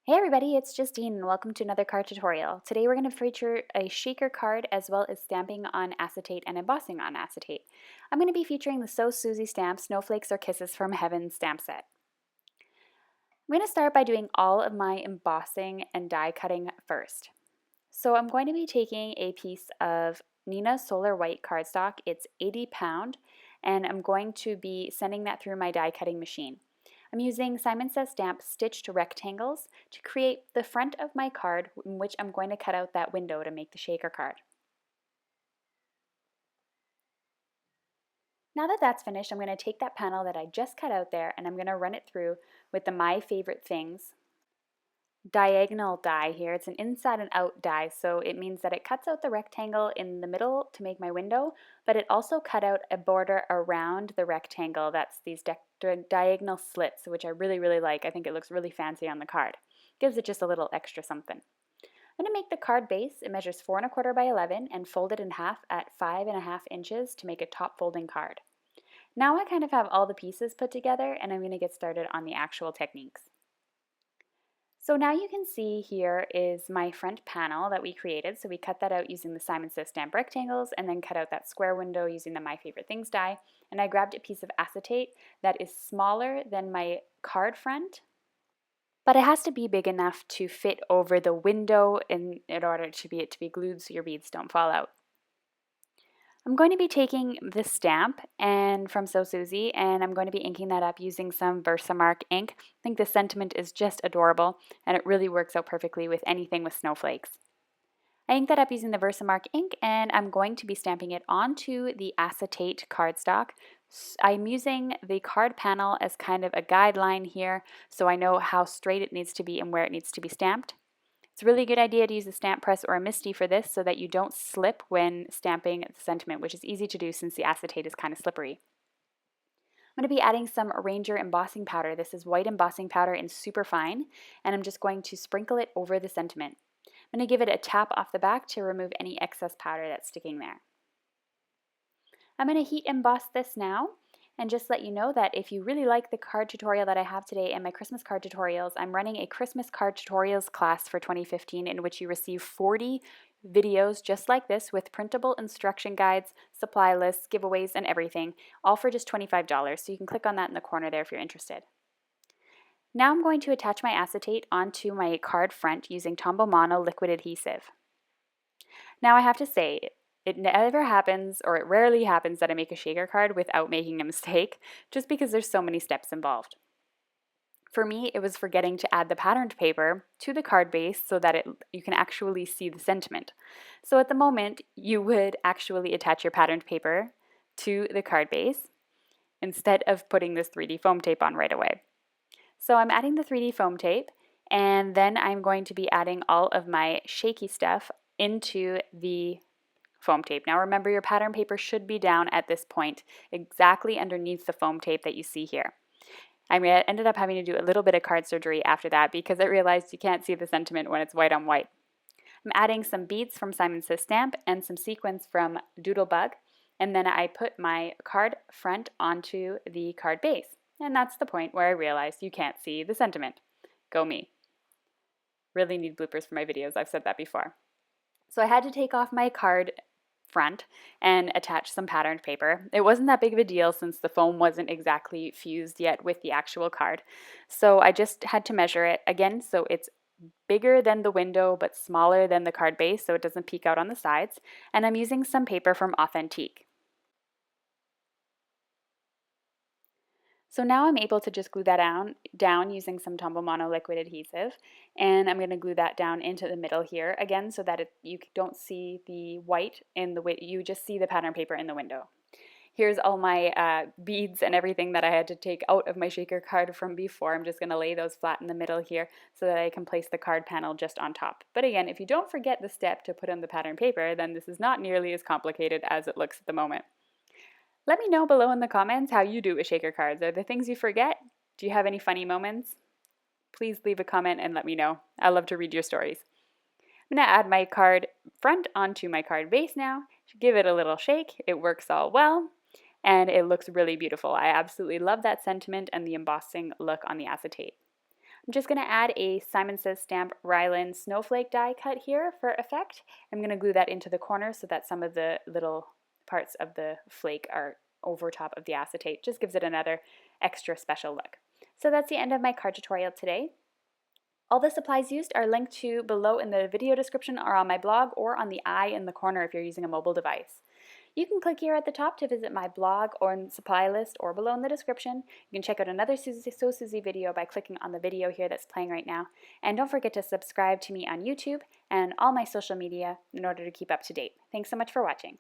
Hey everybody, it's Justine and welcome to another card tutorial. Today we're going to feature a shaker card as well as stamping on acetate and embossing on acetate. I'm going to be featuring the So Susie stamp Snowflakes or Kisses from Heaven stamp set. I'm going to start by doing all of my embossing and die cutting first. So I'm going to be taking a piece of Nina Solar White cardstock. It's 80 pound and I'm going to be sending that through my die cutting machine. I'm using Simon Says Stamp stitched rectangles to create the front of my card in which I'm going to cut out that window to make the shaker card. Now that that's finished, I'm going to take that panel that I just cut out there and I'm going to run it through with the My Favorite Things diagonal die here. It's an inside and out die, so it means that it cuts out the rectangle in the middle to make my window, but it also cut out a border around the rectangle. That's these diagonal slits, which I really like. I think it looks really fancy on the card. Gives it just a little extra something. I'm going to make the card base. It measures 4 1/4 by 11 and fold it in half at 5 1/2 inches to make a top folding card. Now I kind of have all the pieces put together and I'm going to get started on the actual techniques. So now you can see here is my front panel that we created. So we cut that out using the Simon Says Stamp rectangles and then cut out that square window using the My Favorite Things die. And I grabbed a piece of acetate that is smaller than my card front, but it has to be big enough to fit over the window in order to be glued so your beads don't fall out. I'm going to be taking this stamp and from So Susie and I'm going to be inking that up using some Versamark ink. I think the sentiment is just adorable and it really works out perfectly with anything with snowflakes. I inked that up using the Versamark ink and I'm going to be stamping it onto the acetate cardstock. I'm using the card panel as kind of a guideline here so I know how straight it needs to be and where it needs to be stamped. It's a really good idea to use a stamp press or a MISTI for this so that you don't slip when stamping the sentiment, which is easy to do since the acetate is kind of slippery. I'm going to be adding some Ranger embossing powder. This is white embossing powder in super fine, and I'm just going to sprinkle it over the sentiment. I'm going to give it a tap off the back to remove any excess powder that's sticking there. I'm going to heat emboss this now. And just let you know that if you really like the card tutorial that I have today and my Christmas card tutorials, I'm running a Christmas card tutorials class for 2015 in which you receive 40 videos just like this with printable instruction guides, supply lists, giveaways, and everything, all for just $25. So you can click on that in the corner there if you're interested. Now I'm going to attach my acetate onto my card front using Tombow Mono liquid adhesive. Now I have to say, it never happens, or it rarely happens, that I make a shaker card without making a mistake, just because there's so many steps involved. For me, it was forgetting to add the patterned paper to the card base so that you can actually see the sentiment. So at the moment, you would actually attach your patterned paper to the card base instead of putting this 3D foam tape on right away. So I'm adding the 3D foam tape, and then I'm going to be adding all of my shaky stuff into the foam tape. Now remember, your pattern paper should be down at this point, exactly underneath the foam tape that you see here. I ended up having to do a little bit of card surgery after that because I realized you can't see the sentiment when it's white on white. I'm adding some beads from Simon Says Stamp and some sequins from Doodlebug, and then I put my card front onto the card base. And that's the point where I realized you can't see the sentiment. Go me. Really need bloopers for my videos, I've said that before. So I had to take off my card front and attach some patterned paper. It wasn't that big of a deal since the foam wasn't exactly fused yet with the actual card. So I just had to measure it again so it's bigger than the window but smaller than the card base so it doesn't peek out on the sides. And I'm using some paper from Authentique. So now I'm able to just glue that down using some Tombow Mono liquid adhesive, and I'm going to glue that down into the middle here again so that you don't see the white in the you just see the pattern paper in the window. Here's all my beads and everything that I had to take out of my shaker card from before. I'm just going to lay those flat in the middle here so that I can place the card panel just on top. But again, if you don't forget the step to put on the pattern paper, then this is not nearly as complicated as it looks at the moment. Let me know below in the comments how you do with shaker cards. Are there things you forget? Do you have any funny moments? Please leave a comment and let me know. I love to read your stories. I'm going to add my card front onto my card base now. Give it a little shake. It works all well and it looks really beautiful. I absolutely love that sentiment and the embossing look on the acetate. I'm just going to add a Simon Says Stamp Ryland snowflake die cut here for effect. I'm going to glue that into the corner so that some of the little parts of the flake are over top of the acetate. Just gives it another extra special look. So that's the end of my card tutorial today. All the supplies used are linked to below in the video description or on my blog or on the eye in the corner if you're using a mobile device. You can click here at the top to visit my blog or supply list or below in the description. You can check out another So Susie video by clicking on the video here that's playing right now. And don't forget to subscribe to me on YouTube and all my social media in order to keep up to date. Thanks so much for watching.